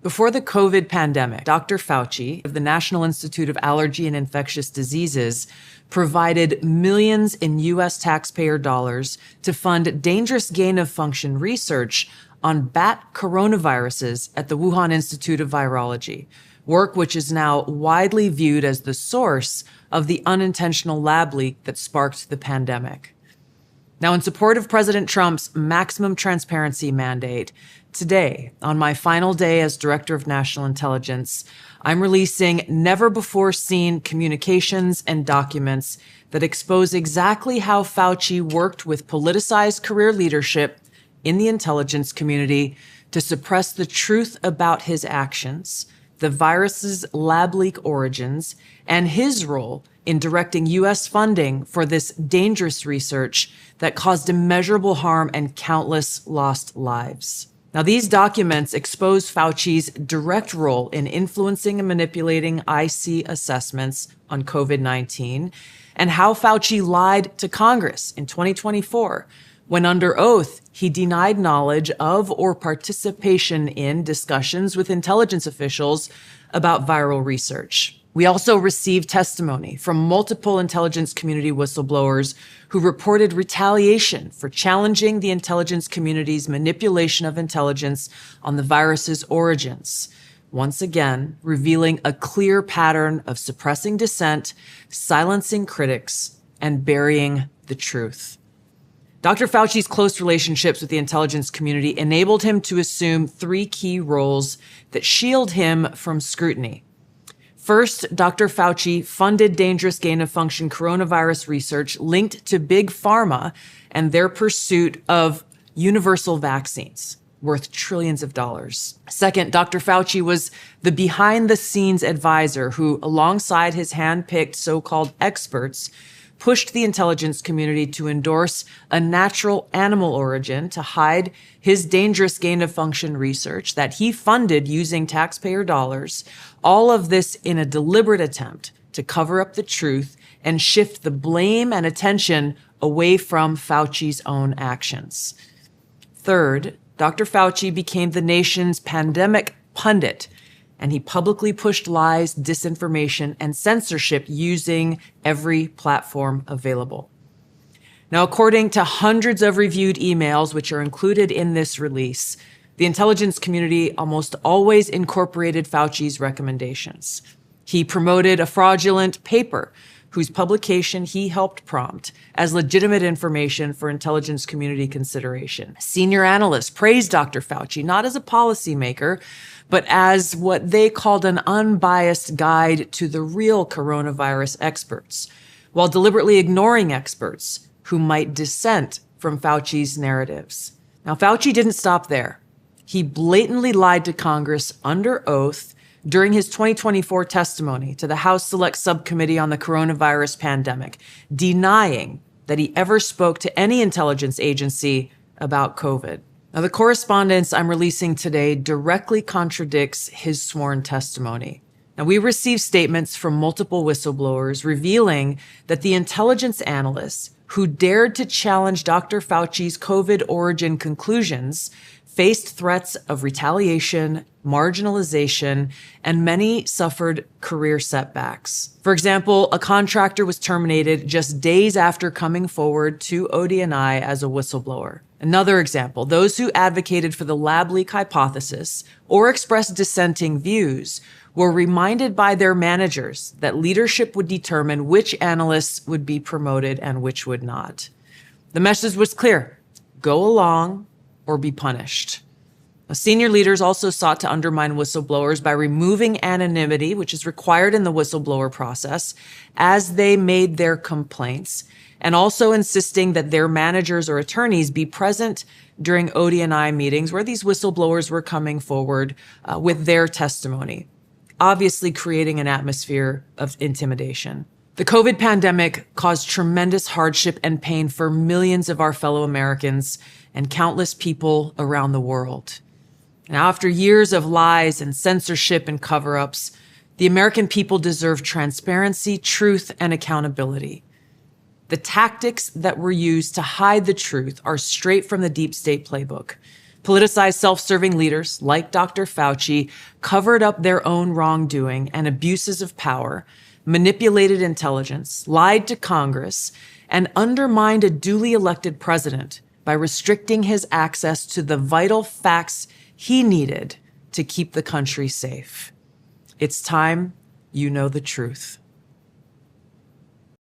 Before the COVID pandemic, Dr. Fauci of the National Institute of Allergy and Infectious Diseases provided millions in U.S. taxpayer dollars to fund dangerous gain-of-function research on bat coronaviruses at the Wuhan Institute of Virology, work which is now widely viewed as the source of the unintentional lab leak that sparked the pandemic. Now, in support of President Trump's maximum transparency mandate, today, on my final day as Director of National Intelligence, I'm releasing never-before-seen communications and documents that expose exactly how Fauci worked with politicized career leadership in the intelligence community to suppress the truth about his actions, the virus's lab leak origins, and his role in directing U.S. funding for this dangerous research that caused immeasurable harm and countless lost lives. Now, these documents expose Fauci's direct role in influencing and manipulating IC assessments on COVID-19 and how Fauci lied to Congress in 2024 when under oath he denied knowledge of or participation in discussions with intelligence officials about viral research. We also received testimony from multiple intelligence community whistleblowers who reported retaliation for challenging the intelligence community's manipulation of intelligence on the virus's origins, once again revealing a clear pattern of suppressing dissent, silencing critics, and burying the truth. Dr. Fauci's close relationships with the intelligence community enabled him to assume three key roles that shield him from scrutiny. First, Dr. Fauci funded dangerous gain-of-function coronavirus research linked to Big Pharma and their pursuit of universal vaccines worth trillions of dollars. Second, Dr. Fauci was the behind-the-scenes advisor who, alongside his hand-picked so-called experts, pushed the intelligence community to endorse a natural animal origin to hide his dangerous gain-of-function research that he funded using taxpayer dollars, all of this in a deliberate attempt to cover up the truth and shift the blame and attention away from Fauci's own actions. Third, Dr. Fauci became the nation's pandemic pundit, and he publicly pushed lies, disinformation, and censorship using every platform available. Now, according to hundreds of reviewed emails, which are included in this release, the intelligence community almost always incorporated Fauci's recommendations. He promoted a fraudulent paper whose publication he helped prompt as legitimate information for intelligence community consideration. Senior analysts praised Dr. Fauci not as a policymaker, but as what they called an unbiased guide to the real coronavirus experts, while deliberately ignoring experts who might dissent from Fauci's narratives. Now, Fauci didn't stop there. He blatantly lied to Congress under oath during his 2024 testimony to the House Select Subcommittee on the Coronavirus Pandemic, denying that he ever spoke to any intelligence agency about COVID. Now, the correspondence I'm releasing today directly contradicts his sworn testimony. Now, we received statements from multiple whistleblowers revealing that the intelligence analysts who dared to challenge Dr. Fauci's COVID origin conclusions faced threats of retaliation, marginalization, and many suffered career setbacks. For example, a contractor was terminated just days after coming forward to ODNI as a whistleblower. Another example, those who advocated for the lab leak hypothesis or expressed dissenting views were reminded by their managers that leadership would determine which analysts would be promoted and which would not. The message was clear: go along or be punished. Senior leaders also sought to undermine whistleblowers by removing anonymity, which is required in the whistleblower process, as they made their complaints, and also insisting that their managers or attorneys be present during ODNI meetings where these whistleblowers were coming forward with their testimony, obviously creating an atmosphere of intimidation. The COVID pandemic caused tremendous hardship and pain for millions of our fellow Americans and countless people around the world. Now, after years of lies and censorship and cover-ups, the American people deserve transparency, truth, and accountability. The tactics that were used to hide the truth are straight from the deep state playbook. Politicized self-serving leaders like Dr. Fauci covered up their own wrongdoing and abuses of power, manipulated intelligence, lied to Congress, and undermined a duly elected president by restricting his access to the vital facts he needed to keep the country safe. It's time you know the truth.